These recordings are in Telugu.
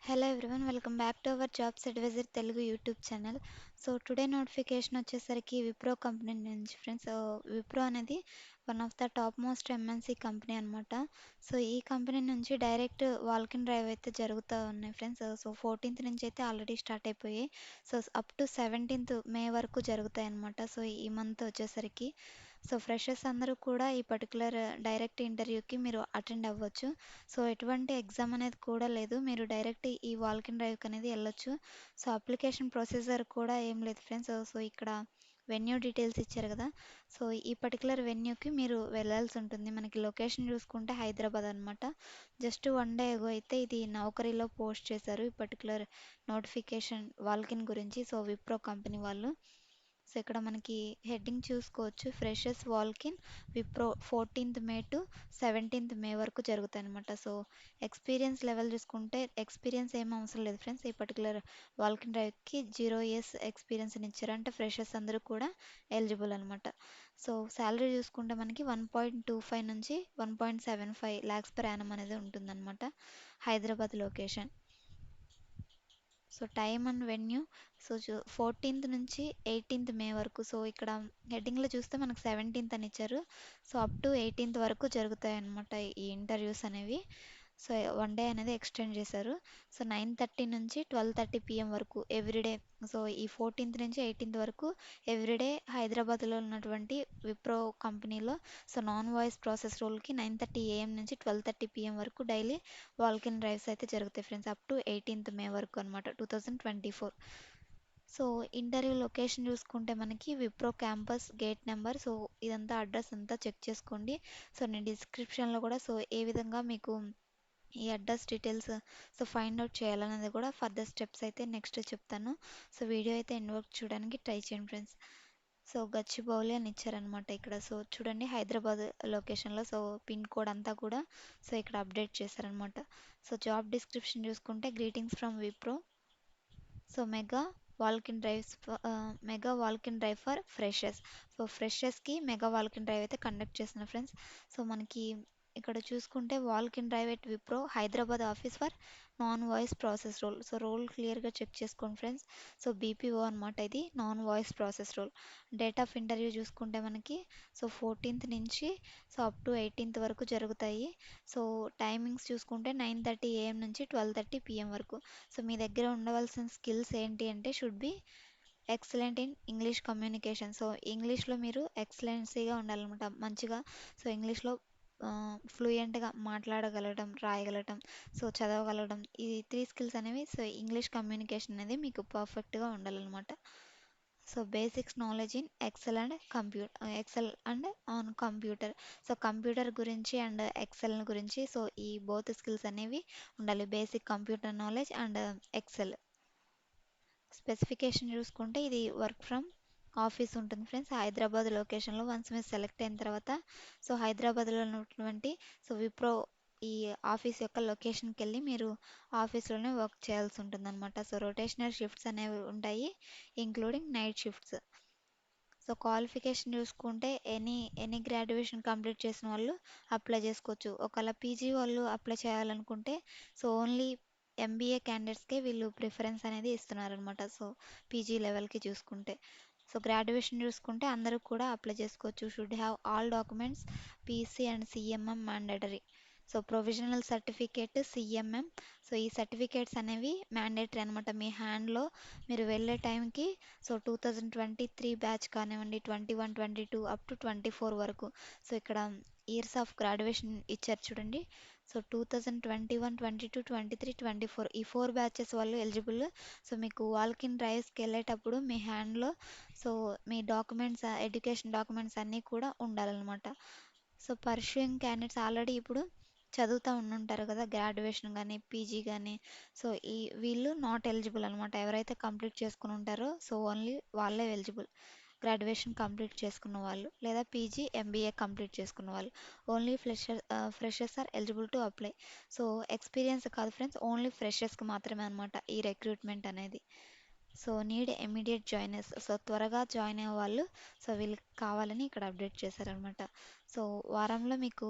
Hello everyone, welcome back to our jobs advisor Telugu YouTube channel. So today notification వచ్చేసరికి విప్రో కంపెనీ నుంచి ఫ్రెండ్స్. విప్రో అనేది one of the top most MNC company అనమాట. సో ఈ కంపెనీ నుంచి డైరెక్ట్ వాల్కిన్ డ్రైవ్ అయితే జరుగుతూ ఉన్నాయి ఫ్రెండ్స్. సో 14th నుంచి అయితే ఆల్రెడీ స్టార్ట్ అయిపోయాయి. So up to 17th May వరకు జరుగుతాయి అనమాట. సో ఈ మంత్ వచ్చేసరికి సో ఫ్రెషర్స్ అందరూ కూడా ఈ పర్టికులర్ డైరెక్ట్ ఇంటర్వ్యూకి మీరు అటెండ్ అవ్వచ్చు. సో ఎటువంటి ఎగ్జామ్ అనేది కూడా లేదు. మీరు డైరెక్ట్ ఈ వాల్కిన్ డ్రైవ్కి అనేది వెళ్ళొచ్చు. సో అప్లికేషన్ ప్రొసీజర్ కూడా ఏం లేదు ఫ్రెండ్స్. సో ఇక్కడ వెన్యూ డీటెయిల్స్ ఇచ్చారు కదా. సో ఈ పర్టికులర్ వెన్యూకి మీరు వెళ్ళాల్సి ఉంటుంది. మనకి లొకేషన్ చూసుకుంటే హైదరాబాద్ అనమాట. జస్ట్ వన్ డే ఎగో అయితే ఇది నౌకరీలో పోస్ట్ చేశారు ఈ పర్టికులర్ నోటిఫికేషన్ వాల్కిన్ గురించి. సో విప్రో కంపెనీ వాళ్ళు. సో ఇక్కడ మనకి హెడ్డింగ్ చూసుకోవచ్చు, freshers walk in Wipro 14th May to 17th May వరకు జరుగుతాయి అనమాట. సో ఎక్స్పీరియన్స్ లెవెల్ చూసుకుంటే ఎక్స్పీరియన్స్ ఏం అవసరం లేదు ఫ్రెండ్స్. ఈ పర్టికులర్ వాల్కిన్ డ్రైవ్కి 0 years ఎక్స్పీరియన్స్ ఇచ్చారు అంటే ఫ్రెషర్స్ అందరూ కూడా ఎలిజిబుల్ అనమాట. సో శాలరీ చూసుకుంటే మనకి 1.25 నుంచి 1.75 lakhs per annum అనేది ఉంటుందన్నమాట. Hyderabad location. So time and venue. So 14th నుంచి 18th మే వరకు. సో ఇక్కడ హెడ్డింగ్లో చూస్తే మనకు 17th అని ఇచ్చారు. సో అప్ టు 18th వరకు జరుగుతాయి అన్నమాట ఈ ఇంటర్వ్యూస్ అనేవి. సో వన్ డే అనేది ఎక్స్టెండ్ చేశారు. సో 9:30 నుంచి 12:30 PM వరకు ఎవ్రీడే. సో ఈ 14th నుంచి 18th వరకు ఎవ్రీడే హైదరాబాద్లో ఉన్నటువంటి విప్రో కంపెనీలో. సో నాన్ వాయిస్ ప్రాసెస్ రోల్కి 9:30 AM నుంచి 12:30 PM వరకు డైలీ వాల్కిన్ డ్రైవ్స్ అయితే జరుగుతాయి ఫ్రెండ్స్. అప్ టు 18th మే వరకు అనమాట 2024. సో ఇంటర్వ్యూ లొకేషన్ చూసుకుంటే మనకి Wipro campus gate number. So ఇదంతా అడ్రస్ అంతా చెక్ చేసుకోండి. సో నేను డిస్క్రిప్షన్లో కూడా సో ఏ విధంగా మీకు ఈ address details so find out చేయాలనేది కూడా ఫర్దర్ స్టెప్స్ అయితే నెక్స్ట్ చెప్తాను. సో వీడియో అయితే ఎండ్ వరకు చూడడానికి ట్రై చేయండి ఫ్రెండ్స్. సో గచ్చిబౌలి అని ఇచ్చారనమాట ఇక్కడ. సో చూడండి హైదరాబాద్ లొకేషన్లో. సో పిన్ కోడ్ అంతా కూడా సో ఇక్కడ అప్డేట్ చేశారనమాట. సో జాబ్ డిస్క్రిప్షన్ చూసుకుంటే greetings from Wipro. So mega walk in drive for freshers. So ఫ్రెషర్స్కి మెగా వాల్కిన్ డ్రైవ్ అయితే కండక్ట్ చేస్తున్నారు ఫ్రెండ్స్. సో మనకి ఇక్కడ చూసుకుంటే walk in drive at Wipro Hyderabad office for non voice process role. So role క్లియర్గా చెక్ చేసుకోండి ఫ్రెండ్స్. సో బీపీఓ అనమాట, ఇది non voice process role. Date of interview చూసుకుంటే మనకి సో 14th నుంచి సో అప్ టు 18th వరకు జరుగుతాయి. సో టైమింగ్స్ చూసుకుంటే 9:30 AM నుంచి 12:30 PM వరకు. సో మీ దగ్గర ఉండవలసిన స్కిల్స్ ఏంటి అంటే should be excellent in English communication. So ఇంగ్లీష్లో మీరు ఎక్సలెన్సీగా ఉండాలన్నమాట, మంచిగా. సో ఇంగ్లీష్లో ఫ్లూయెంట్గా మాట్లాడగలగడం, రాయగలగడం, సో చదవగలగడం, ఈ 3 స్కిల్స్ అనేవి. సో ఇంగ్లీష్ కమ్యూనికేషన్ అనేది మీకు పర్ఫెక్ట్గా ఉండాలన్నమాట. So basics knowledge in Excel and on computer. So computer గురించి అండ్ ఎక్సెల్ గురించి సో ఈ బోత్ స్కిల్స్ అనేవి ఉండాలి. Basic computer knowledge and Excel. Specification చూసుకుంటే ఇది వర్క్ ఫ్రమ్ ఆఫీస్ ఉంటుంది ఫ్రెండ్స్, హైదరాబాద్ లొకేషన్లో. వన్స్ మీరు సెలెక్ట్ అయిన తర్వాత సో హైదరాబాద్లో ఉన్నటువంటి సో విప్రో ఈ ఆఫీస్ యొక్క లొకేషన్కి వెళ్ళి మీరు ఆఫీస్లోనే వర్క్ చేయాల్సి ఉంటుంది అనమాట. సో రొటేషనల్ షిఫ్ట్స్ అనేవి ఉంటాయి, including night shifts. So qualification చూసుకుంటే ఎనీ గ్రాడ్యుయేషన్ కంప్లీట్ చేసిన వాళ్ళు అప్లై చేసుకోవచ్చు. ఒకవేళ పీజీ వాళ్ళు అప్లై చేయాలనుకుంటే సో ఓన్లీ ఎంబీఏ క్యాండిడేట్స్కే వీళ్ళు ప్రిఫరెన్స్ అనేది ఇస్తున్నారనమాట. సో పీజీ లెవెల్కి చూసుకుంటే. సో గ్రాడ్యుయేషన్ చూసుకుంటే అందరూ కూడా అప్లై చేసుకోవచ్చు. Should have all documents PC and CMM mandatory. So provisional certificate CMM. So ఈ సర్టిఫికేట్స్ అనేవి మ్యాండేటరీ అనమాట. మీ హ్యాండ్లో మీరు వెళ్ళే టైంకి సో 2023 బ్యాచ్ కానివ్వండి, 21, 22 అప్ టు 24 వరకు. సో ఇక్కడ ఇయర్స్ ఆఫ్ గ్రాడ్యుయేషన్ ఇచ్చారు చూడండి. సో 2021, 22, 23, 24 ఈ 4 బ్యాచెస్ వాళ్ళు ఎలిజిబుల్. సో మీకు వాల్కిన్ డ్రైవ్స్కి వెళ్ళేటప్పుడు మీ హ్యాండ్లో సో మీ డాక్యుమెంట్స్, ఎడ్యుకేషన్ డాక్యుమెంట్స్ అన్నీ కూడా ఉండాలన్నమాట. సో పర్ష్యూయింగ్ క్యాండిడేట్స్ ఆల్రెడీ ఇప్పుడు చదువుతూ ఉండుంటారు కదా, గ్రాడ్యుయేషన్ కానీ పీజీ కానీ. సో వీళ్ళు నాట్ ఎలిజిబుల్ అనమాట. ఎవరైతే కంప్లీట్ చేసుకుని ఉంటారో సో ఓన్లీ వాళ్ళే ఎలిజిబుల్. గ్రాడ్యుయేషన్ కంప్లీట్ చేసుకున్న వాళ్ళు లేదా పీజీ ఎంబీఏ కంప్లీట్ చేసుకున్న వాళ్ళు. Only freshers are eligible to apply. So experience కాదు ఫ్రెండ్స్, ఓన్లీ ఫ్రెషర్స్కి మాత్రమే అనమాట ఈ రిక్రూట్మెంట్ అనేది. So need immediate joiners. So త్వరగా జాయిన్ అయ్యే వాళ్ళు సో వీళ్ళకి కావాలని ఇక్కడ అప్డేట్ చేశారనమాట. సో వారంలో మీకు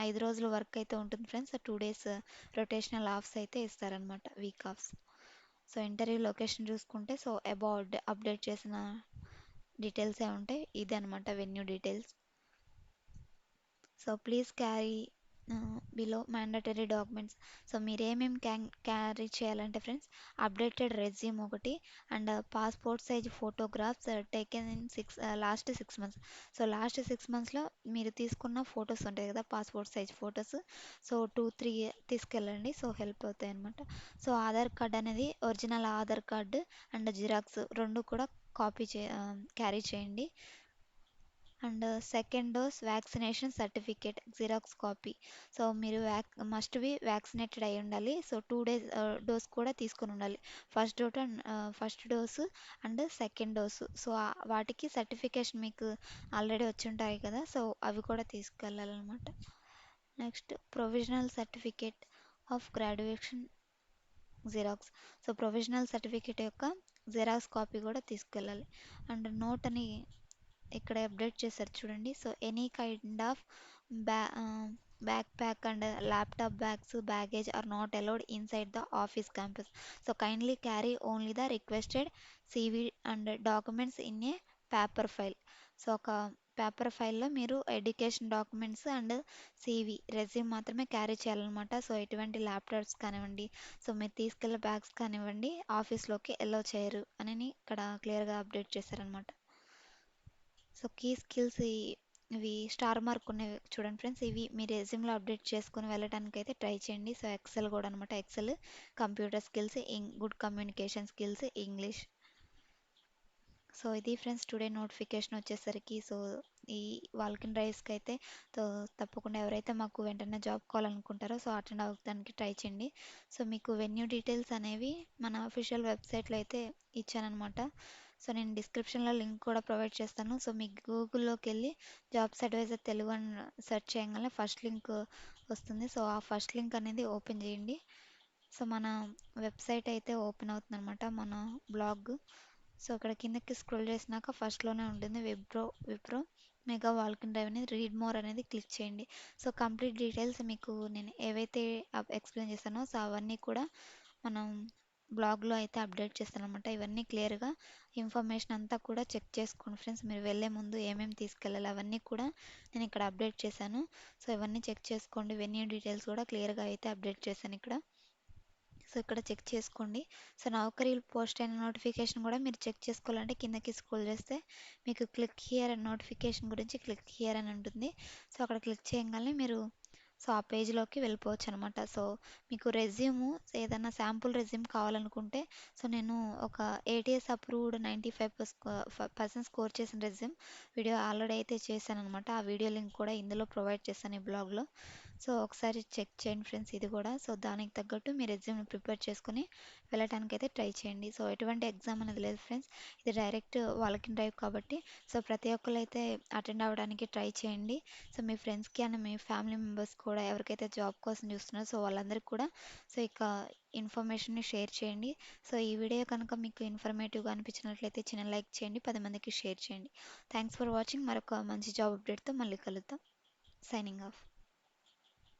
5 రోజులు వర్క్ అయితే ఉంటుంది ఫ్రెండ్స్. 2 డేస్ రొటేషనల్ ఆఫ్స్ అయితే ఇస్తారనమాట, week offs. So interview location చూసుకుంటే సో అబౌట్ అప్డేట్ చేసిన డీటెయిల్సే ఉంటాయి. ఇది అనమాట venue details. So please carry below mandatory documents. So మీరు ఏమేమి క్యారీ చేయాలంటే ఫ్రెండ్స్, అప్డేటెడ్ రెజ్యూమ్ ఒకటి, and passport size photographs taken in last 6 months. So last 6 మంత్స్లో మీరు తీసుకున్న ఫొటోస్ ఉంటాయి కదా, పాస్పోర్ట్ సైజ్ ఫొటోస్. సో 2-3 తీసుకెళ్ళండి, సో హెల్ప్ అవుతాయి అనమాట. సో ఆధార్ కార్డ్ అనేది original Aadhaar card and xerox రెండు కూడా క్యారీ చేయండి. And second dose vaccination certificate xerox copy. So మీరు మస్ట్ బి వ్యాక్సినేటెడ్ అయి ఉండాలి. సో 2 డేస్ డోస్ కూడా తీసుకొని ఉండాలి. First dose and second dose. So వాటికి సర్టిఫికేషన్ మీకు ఆల్రెడీ వచ్చి ఉంటాయి కదా, సో అవి కూడా తీసుకెళ్ళాలన్నమాట. Next provisional certificate of graduation xerox. So provisional certificate యొక్క జిరాక్స్ కాపీ కూడా తీసుకెళ్ళాలి. అండ్ నోట్ అని ఇక్కడ అప్డేట్ చేశారు చూడండి. సో ఎనీ కైండ్ ఆఫ్ బ్యా backpack and laptop bags baggage are not allowed inside the office campus. So kindly carry only the requested CV and documents in a paper file. So ఒక పేపర్ ఫైల్లో మీరు education documents and CV resume మాత్రమే క్యారీ చేయాలన్నమాట. సో ఎటువంటి ల్యాప్టాప్స్ కానివ్వండి, సో మీరు తీసుకెళ్ళే బ్యాగ్స్ కానివ్వండి ఆఫీస్లోకి ఎల్లో చేయరు అని ఇక్కడ క్లియర్గా అప్డేట్ చేశారనమాట. సో కీ స్కిల్స్ ఇవి స్టార్ మార్క్ ఉన్నవి చూడండి ఫ్రెండ్స్, ఇవి మీ రెజ్యూమ్లో అప్డేట్ చేసుకొని వెళ్ళడానికి అయితే ట్రై చేయండి. సో ఎక్సెల్ కూడా అనమాట, Excel, computer skills, good communication skills, English. So ఇది ఫ్రెండ్స్ టుడే నోటిఫికేషన్ వచ్చేసరికి. సో ఈ వాల్కిన్ డ్రైవ్స్కి అయితే సో తప్పకుండా ఎవరైతే మాకు వెంటనే జాబ్ కావాలనుకుంటారో సో అటెండ్ అవ్వడానికి ట్రై చేయండి. సో మీకు వెన్యూ డీటెయిల్స్ అనేవి మన అఫీషియల్ వెబ్సైట్లో అయితే ఇచ్చానమాట. సో నేను డిస్క్రిప్షన్లో లింక్ కూడా ప్రొవైడ్ చేస్తాను. సో మీకు గూగుల్లోకి వెళ్ళి జాబ్స్ అడ్వైజర్ తెలుగు అని సెర్చ్ చేయగానే ఫస్ట్ లింక్ వస్తుంది. సో ఆ ఫస్ట్ లింక్ అనేది ఓపెన్ చేయండి. సో మన వెబ్సైట్ అయితే ఓపెన్ అవుతుంది అనమాట, మన బ్లాగ్. సో అక్కడ కిందకి స్క్రోల్ చేసినాక ఫస్ట్లోనే ఉంటుంది విప్రో మెగా వాల్కిన్ డ్రైవ్ అనేది, రీడ్ మోర్ అనేది క్లిక్ చేయండి. సో కంప్లీట్ డీటెయిల్స్ మీకు నేను ఏవైతే ఎక్స్ప్లెయిన్ చేస్తానో సో అవన్నీ కూడా మనం బ్లాగ్లో అయితే అప్డేట్ చేస్తాను అనమాట. ఇవన్నీ క్లియర్గా ఇన్ఫర్మేషన్ అంతా కూడా చెక్ చేసుకోండి ఫ్రెండ్స్. మీరు వెళ్ళే ముందు ఏమేమి తీసుకెళ్ళాలి అవన్నీ కూడా నేను ఇక్కడ అప్డేట్ చేశాను. సో ఇవన్నీ చెక్ చేసుకోండి. వెన్యూ డీటెయిల్స్ కూడా క్లియర్గా అయితే అప్డేట్ చేశాను ఇక్కడ. సో ఇక్కడ చెక్ చేసుకోండి. సో నౌకరీ పోస్ట్ అయిన నోటిఫికేషన్ కూడా మీరు చెక్ చేసుకోవాలంటే కిందకి స్క్రోల్ చేస్తే మీకు క్లిక్ హియర్ అండ్ నోటిఫికేషన్ గురించి క్లిక్ హియర్ అని ఉంటుంది. సో అక్కడ క్లిక్ చేయగానే మీరు సో ఆ పేజ్లోకి వెళ్ళిపోవచ్చు అనమాట. సో మీకు రెజ్యూము ఏదైనా శాంపుల్ రెజ్యూమ్ కావాలనుకుంటే సో నేను ఒక ఏటీఎస్ అప్రూవ్డ్ 95% స్కోర్ చేసిన రెజ్యూమ్ వీడియో ఆల్రెడీ అయితే చేశాను అనమాట. ఆ వీడియో లింక్ కూడా ఇందులో ప్రొవైడ్ చేశాను ఈ బ్లాగ్లో. సో ఒకసారి చెక్ చేయండి ఫ్రెండ్స్ ఇది కూడా. సో దానికి తగ్గట్టు మీ రెజ్యూమ్ని ప్రిపేర్ చేసుకొని వెళ్ళటానికి అయితే ట్రై చేయండి. సో ఎటువంటి ఎగ్జామ్ అనేది లేదు ఫ్రెండ్స్, ఇది డైరెక్ట్ వాల్కిన్ డ్రైవ్ కాబట్టి సో ప్రతి ఒక్కరు అయితే అటెండ్ అవ్వడానికి ట్రై చేయండి. సో మీ ఫ్రెండ్స్కి అండ్ మీ ఫ్యామిలీ మెంబర్స్ కూడా ఎవరికైతే జాబ్ కోసం చూస్తున్నారో సో వాళ్ళందరికీ కూడా సో ఇక ఇన్ఫర్మేషన్ని షేర్ చేయండి. సో ఈ వీడియో కనుక మీకు ఇన్ఫర్మేటివ్గా అనిపించినట్లయితే చిన్న లైక్ చేయండి, 10 మందికి షేర్ చేయండి. Thanks for watching. మరొక మంచి జాబ్ అప్డేట్తో మళ్ళీ కలుద్దాం. Signing off.